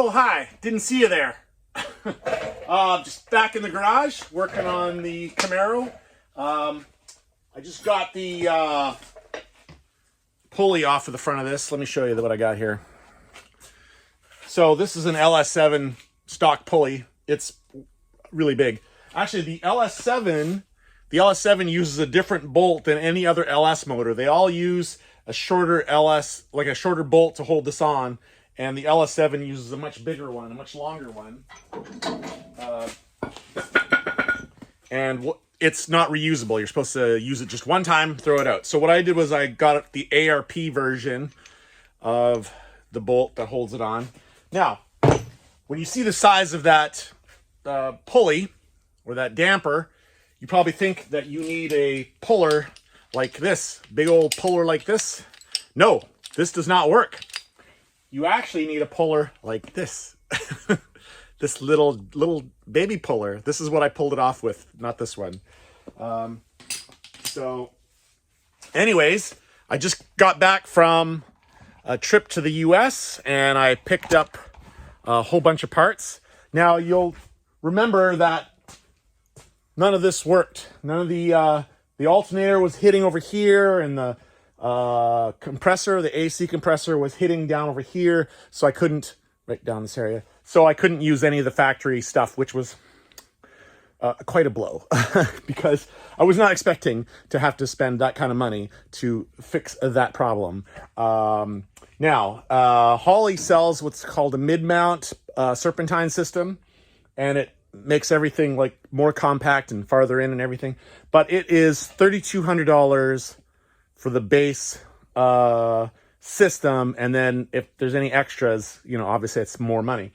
Oh, hi. Didn't see you there. Just back in the garage working on the Camaro. I just got the pulley off of the front of this. Let me show you what I got here. So this is an LS7 stock pulley. It's really big. Actually, the LS7 uses a different bolt than any other LS motor. They all use a shorter LS, like a shorter bolt to hold this on. And the LS7 uses a much bigger one, a much longer one. And it's not reusable. You're supposed to use it just one time, throw it out. So what I did was I got the ARP version of the bolt that holds it on. Now, when you see the size of that pulley or that damper, you probably think that you need a puller like this, big old puller like this. No, this does not work. You actually need a puller like this. This little baby puller. This is what I pulled it off with, not this one. So anyways, I just got back from a trip to the US and I picked up a whole bunch of parts. Now you'll remember that none of this worked. None of the alternator was hitting over here, and the compressor, the AC compressor, was hitting down over here, so I couldn't, right down this area, so I couldn't use any of the factory stuff, which was quite a blow because I was not expecting to have to spend that kind of money to fix that problem. Now, Holley sells what's called a mid-mount Serpentine system, and it makes everything like more compact and farther in and everything, but it is $3,200 for the base system, and then if there's any extras, you know, obviously it's more money.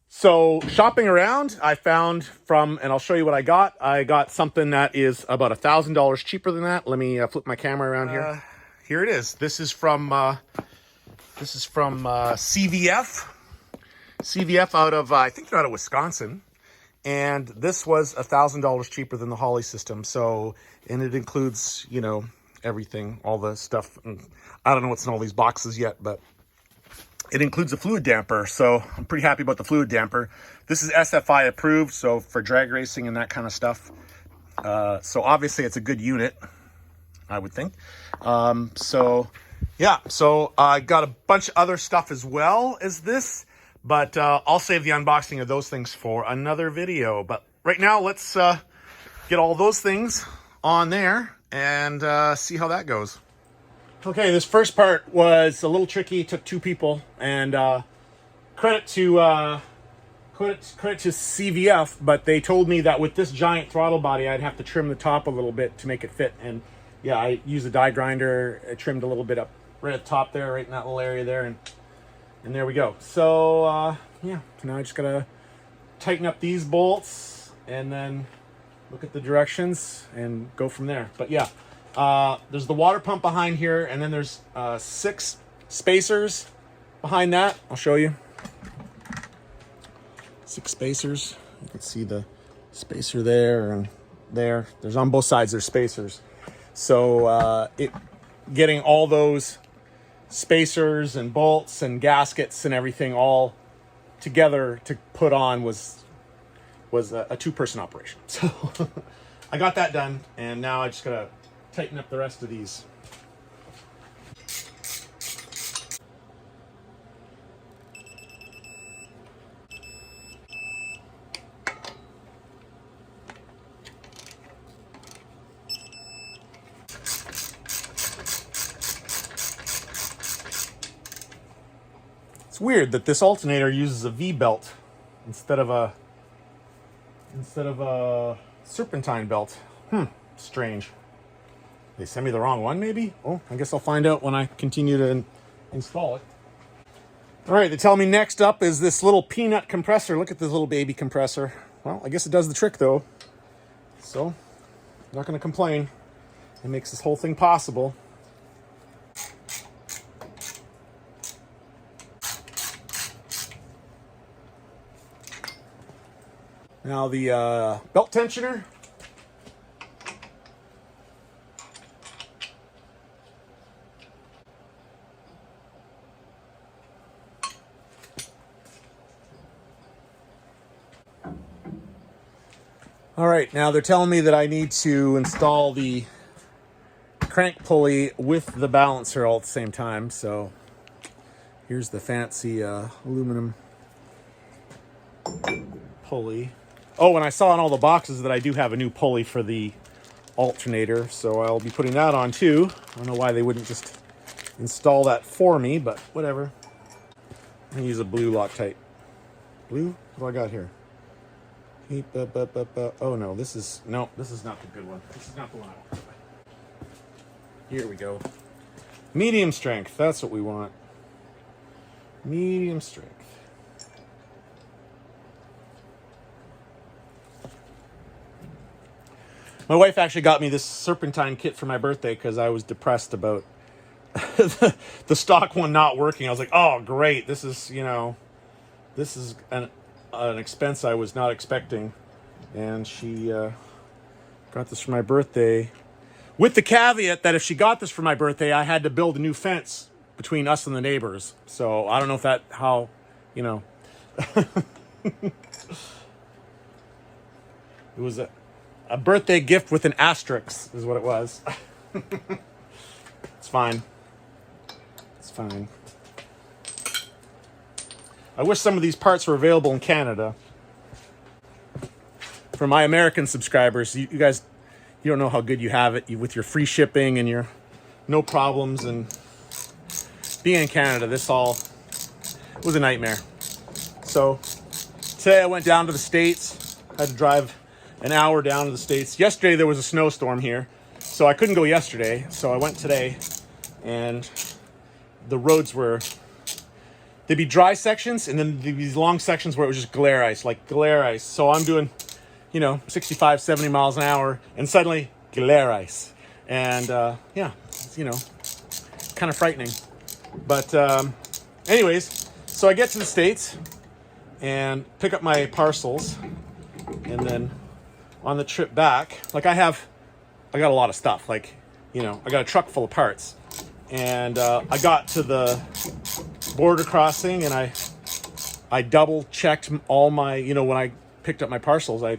So shopping around, I found and I'll show you what I got something that is about $1,000 cheaper than that. Let me flip my camera around here. Here it is. This is from CVF out of I think they're out of Wisconsin. And this was $1,000 cheaper than the Holley system. So, and it includes, you know, everything, all the stuff. And I don't know what's in all these boxes yet, but it includes a fluid damper. So I'm pretty happy about the fluid damper. This is SFI approved, so for drag racing and that kind of stuff. So obviously it's a good unit, I would think. So yeah, so I got a bunch of other stuff as well as this. But I'll save the unboxing of those things for another video. But right now, let's get all those things on there and see how that goes. Okay, this first part was a little tricky. It took two people, and credit to CVF. But they told me that with this giant throttle body, I'd have to trim the top a little bit to make it fit. And yeah, I used a die grinder. I trimmed a little bit up right at the top there, right in that little area there, and there we go. So, yeah, now I just gotta tighten up these bolts and then look at the directions and go from there. But yeah, there's the water pump behind here, and then there's 6 spacers behind that. I'll show you. 6 spacers. You can see the spacer there and there. There's on both sides, there's spacers. So getting all those spacers and bolts and gaskets and everything all together to put on was a 2-person operation. So I got that done, and now I just gotta tighten up the rest of these. It's weird that this alternator uses a V-belt instead of a Serpentine belt. Strange. They sent me the wrong one, maybe? Oh, I guess I'll find out when I continue to install it. All right, they tell me next up is this little peanut compressor. Look at this little baby compressor. Well, I guess it does the trick, though. So, I'm not going to complain. It makes this whole thing possible. Now the belt tensioner. All right, now they're telling me that I need to install the crank pulley with the balancer all at the same time. So here's the fancy aluminum pulley. Oh, and I saw in all the boxes that I do have a new pulley for the alternator, so I'll be putting that on too. I don't know why they wouldn't just install that for me, but whatever. I'm gonna use a blue Loctite. Blue? What do I got here? Oh no, this is not the good one. This is not the one I want. Here we go. Medium strength, that's what we want. Medium strength. My wife actually got me this Serpentine kit for my birthday because I was depressed about the stock one not working. I was like, oh, great. This is, this is an expense I was not expecting. And she got this for my birthday with the caveat that if she got this for my birthday, I had to build a new fence between us and the neighbors. So I don't know if it was a birthday gift with an asterisk is what it was. It's fine. It's fine. I wish some of these parts were available in Canada. For my American subscribers, you guys, you don't know how good you have it with your free shipping and your no problems. And being in Canada, this all was a nightmare. So today I went down to the States. I had to drive an hour down to the States. Yesterday there was a snowstorm here, so I couldn't go yesterday. So I went today, and the roads they'd be dry sections, and then these long sections where it was just glare ice, like glare ice. So I'm doing, 65, 70 miles an hour, and suddenly glare ice. And yeah, it's, kind of frightening. But anyways, so I get to the States and pick up my parcels, and then on the trip back, I got a lot of stuff. I got a truck full of parts. And I got to the border crossing, and I double checked all my, when I picked up my parcels, I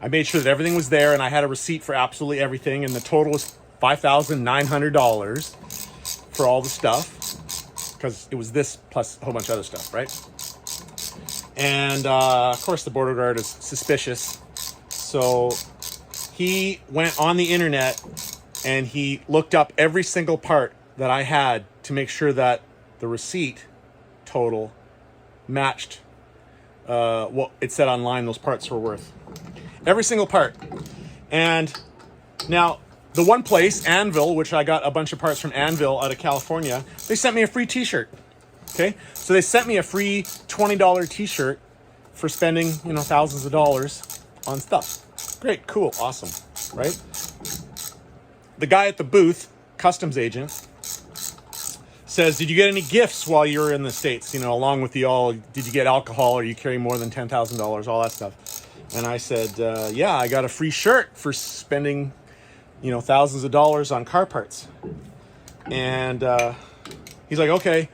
made sure that everything was there, and I had a receipt for absolutely everything, and the total was $5,900 for all the stuff, because it was this plus a whole bunch of other stuff, right? And of course the border guard is suspicious. So he went on the internet and he looked up every single part that I had to make sure that the receipt total matched what it said online those parts were worth. Every single part. And now the one place, Anvil, which I got a bunch of parts from Anvil out of California, they sent me a free t-shirt. Okay? So they sent me a free $20 t-shirt for spending, thousands of dollars on stuff. Great, cool, awesome, right? The guy at the booth, customs agent, says, did you get any gifts while you were in the States? Along with did you get alcohol? Or you carry more than $10,000? All that stuff. And I said, yeah, I got a free shirt for spending, thousands of dollars on car parts. And he's like, okay.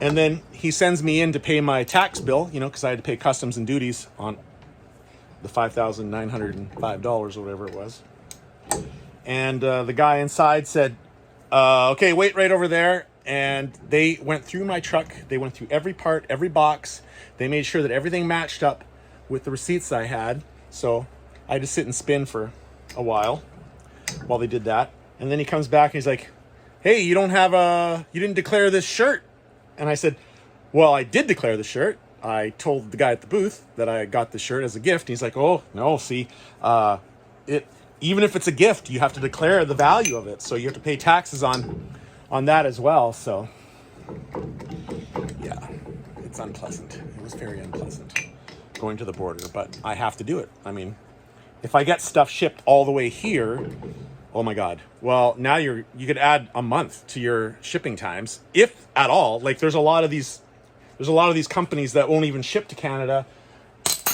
And then he sends me in to pay my tax bill, because I had to pay customs and duties on the $5,905 or whatever it was. And the guy inside said, okay, wait right over there. And they went through my truck. They went through every part, every box. They made sure that everything matched up with the receipts I had. So I had to sit and spin for a while they did that. And then he comes back and he's like, hey, you didn't declare this shirt. And I said, well, I did declare the shirt. I told the guy at the booth that I got the shirt as a gift. And he's like, oh, no, see, even if it's a gift, you have to declare the value of it. So you have to pay taxes on that as well. So, yeah, it's unpleasant. It was very unpleasant going to the border, but I have to do it. I mean, if I get stuff shipped all the way here, oh my God. Well, now you could add a month to your shipping times, if at all. There's a lot of these companies that won't even ship to Canada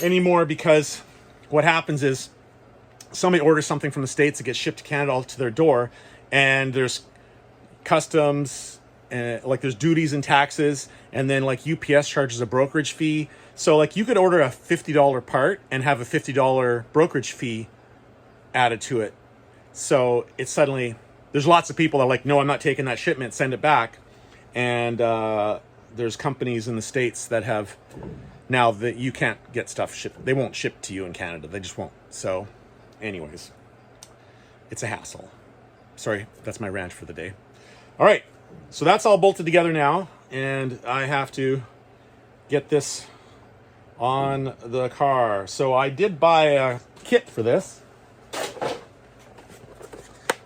anymore, because what happens is somebody orders something from the States, it gets shipped to Canada to their door, and there's customs, like there's duties and taxes, and then like UPS charges a brokerage fee. So like you could order a $50 part and have a $50 brokerage fee added to it. So it's suddenly, there's lots of people that are like, no, I'm not taking that shipment, send it back. And there's companies in the States that have now that you can't get stuff shipped. They won't ship to you in Canada. They just won't. So anyways, it's a hassle. Sorry, that's my rant for the day. All right, so that's all bolted together now, and I have to get this on the car. So I did buy a kit for this.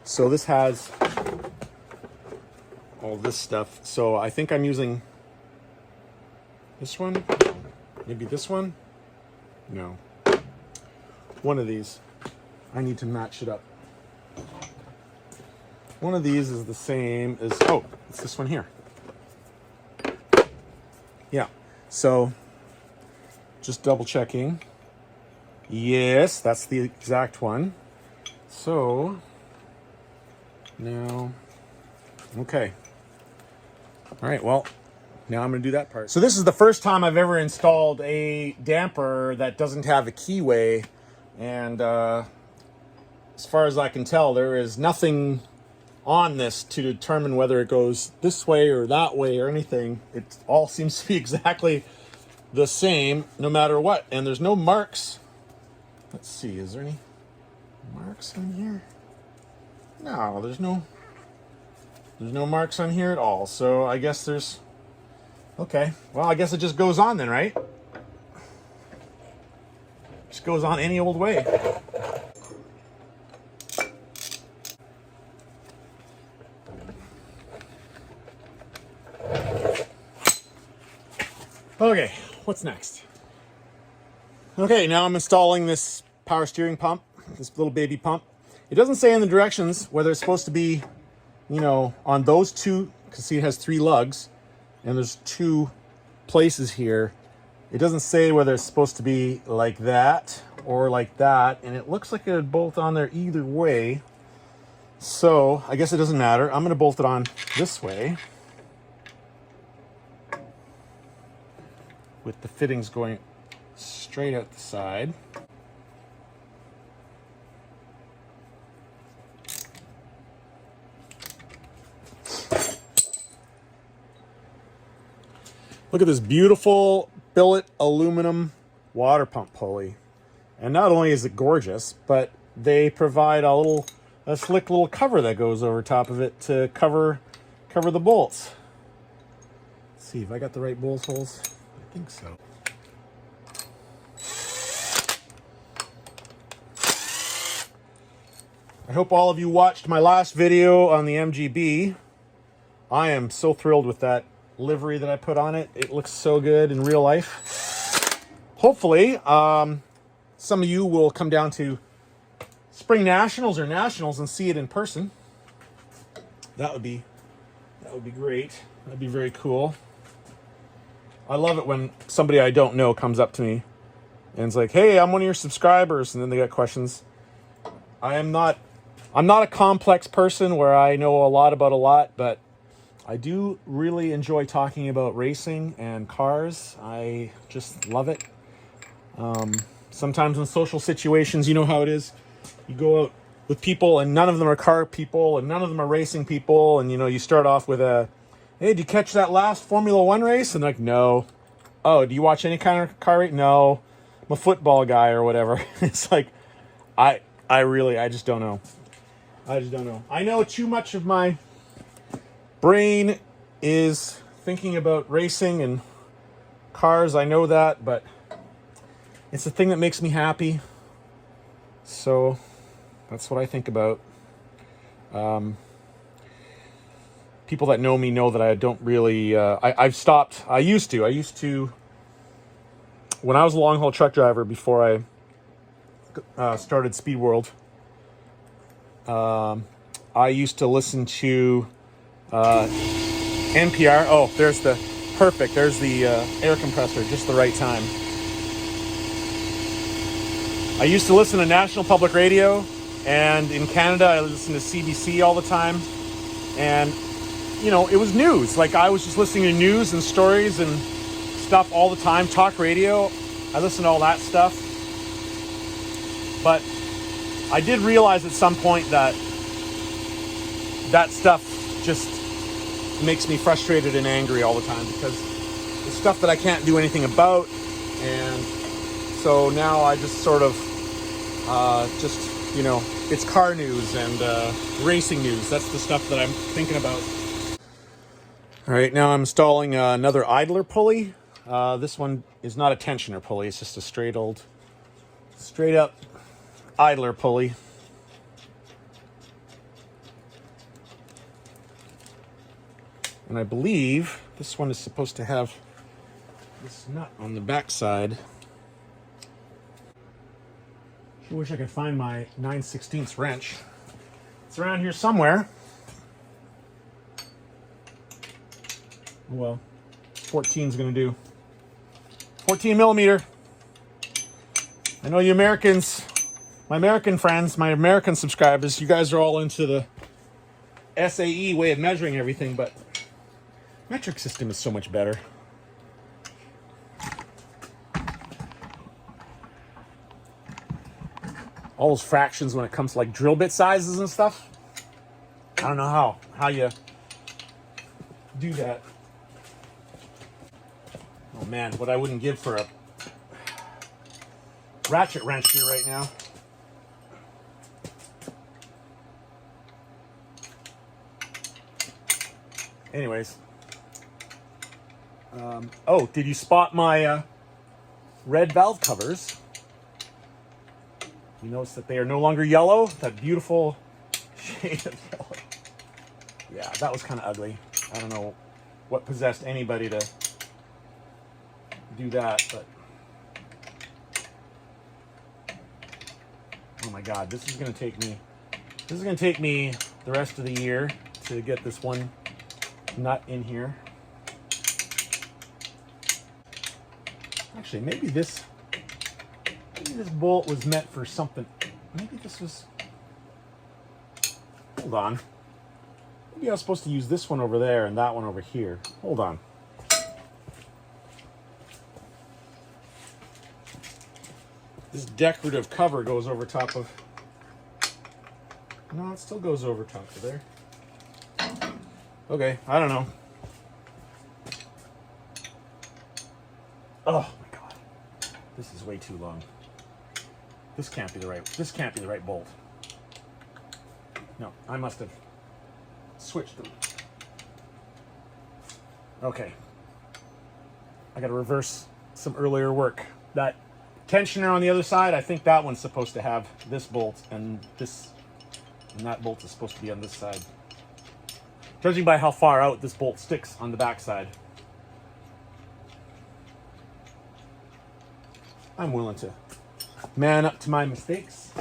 So this has all this stuff. So I think I'm using this one, maybe this one. No, one of these. I need to match it up. One of these is the same as, oh, it's this one here. Yeah, so just double checking. Yes, that's the exact one. So now, okay. All right, well, now I'm gonna do that part. So this is the first time I've ever installed a damper that doesn't have a keyway. And as far as I can tell, there is nothing on this to determine whether it goes this way or that way or anything. It all seems to be exactly the same no matter what. And there's no marks. Let's see, is there any marks on here? No, there's no marks on here at all. So I guess there's, okay, well, I guess it just goes on then, right? Just goes on any old way. Okay, what's next? Okay, now I'm installing this power steering pump, this little baby pump. It doesn't say in the directions whether it's supposed to be, you know, on those two, because see it has 3 lugs, and there's 2 places here. It doesn't say whether it's supposed to be like that or like that, and it looks like it would bolt on there either way. So I guess it doesn't matter. I'm gonna bolt it on this way, with the fittings going straight out the side. Look at this beautiful billet aluminum water pump pulley. And not only is it gorgeous, but they provide a slick little cover that goes over top of it to cover the bolts. Let's see if I got the right bolt holes. I think so. I hope all of you watched my last video on the MGB. I am so thrilled with that livery that I put on it. It looks so good in real life. Hopefully, some of you will come down to Spring Nationals or Nationals and see it in person. That would be great. That'd be very cool. I love it when somebody I don't know comes up to me and it's like, "Hey, I'm one of your subscribers," and then they got questions. I'm not a complex person where I know a lot about a lot, but I do really enjoy talking about racing and cars. I just love it. Sometimes in social situations, you know how it is. You go out with people and none of them are car people and none of them are racing people. And, you know, you start off with a, "Hey, did you catch that last Formula One race?" And like, "No." "Oh, do you watch any kind of car race?" "No, I'm a football guy," or whatever. It's like, I just don't know. I just don't know. I know too much of my brain is thinking about racing and cars. I know that, but it's the thing that makes me happy. So that's what I think about. People that know me know that I don't really, I've stopped. I used to, when I was a long haul truck driver before I started Speed World, I used to listen to NPR. Oh, there's the air compressor, just the right time. I used to listen to National Public Radio, and in Canada I listen to CBC all the time. And you know, it was news. Like, I was just listening to news and stories and stuff all the time. Talk radio, I listen to all that stuff. But I did realize at some point that that stuff just makes me frustrated and angry all the time, because it's stuff that I can't do anything about. And so now I just sort of you know, it's car news and racing news. That's the stuff that I'm thinking about. All right, now I'm installing another idler pulley. This one is not a tensioner pulley. It's just a straight up idler pulley. And I believe this one is supposed to have this nut on the back side. I wish I could find my 9/16 wrench. It's around here somewhere. Well, 14 is going to do. 14 millimeter. I know you Americans, my American friends, my American subscribers, you guys are all into the SAE way of measuring everything, but metric system is so much better. All those fractions when it comes to like drill bit sizes and stuff. I don't know how you do that. Oh man, what I wouldn't give for a ratchet wrench here right now. Anyways. Oh, did you spot my red valve covers? You notice that they are no longer yellow? That beautiful shade of yellow. Yeah, that was kind of ugly. I don't know what possessed anybody to do that, but oh my god, this is going to take me the rest of the year to get this one nut in here. Actually, maybe this bolt was meant for something. Maybe this was... Hold on. Maybe I was supposed to use this one over there and that one over here. Hold on. This decorative cover goes over top of... No, it still goes over top of there. Okay, I don't know. Oh my god. This is way too long. This can't be the right bolt. No, I must have switched them. Okay. I gotta reverse some earlier work. That tensioner on the other side, I think that one's supposed to have this bolt, and that bolt is supposed to be on this side. Judging by how far out this bolt sticks on the back side, I'm willing to man up to my mistakes.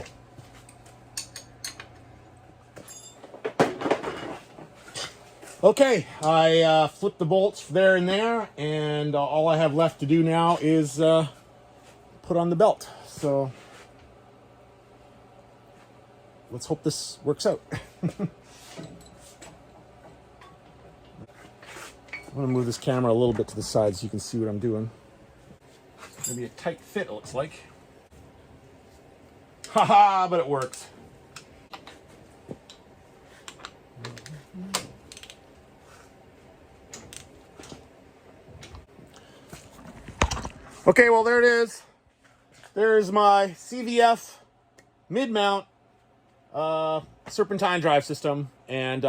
Okay, I flipped the bolts there and there, and all I have left to do now is put on the belt. So let's hope this works out. I'm going to move this camera a little bit to the side so you can see what I'm doing. It's going to be a tight fit, it looks like. Haha, but it works. Okay, well, there it is. There's my CVF mid-mount Serpentine drive system, and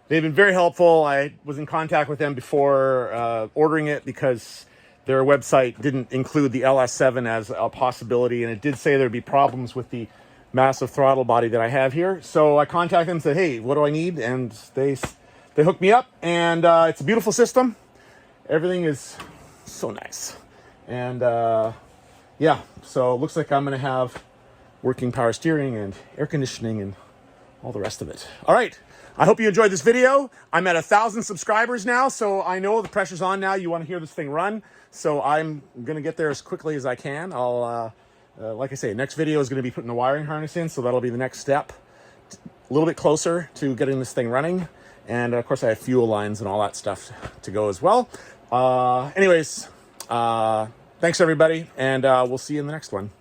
they've been very helpful. I was in contact with them before ordering it because their website didn't include the LS7 as a possibility, and it did say there'd be problems with the massive throttle body that I have here. So I contacted them and said, hey, what do I need? And they hooked me up, and it's a beautiful system. Everything is so nice. And yeah, so it looks like I'm going to have working power steering and air conditioning and all the rest of it. All right. I hope you enjoyed this video. I'm at 1,000 subscribers now, so I know the pressure's on now. You want to hear this thing run. So I'm going to get there as quickly as I can. I'll, like I say, next video is going to be putting the wiring harness in, so that'll be the next step. A little bit closer to getting this thing running. And of course I have fuel lines and all that stuff to go as well. Anyways, thanks everybody, and we'll see you in the next one.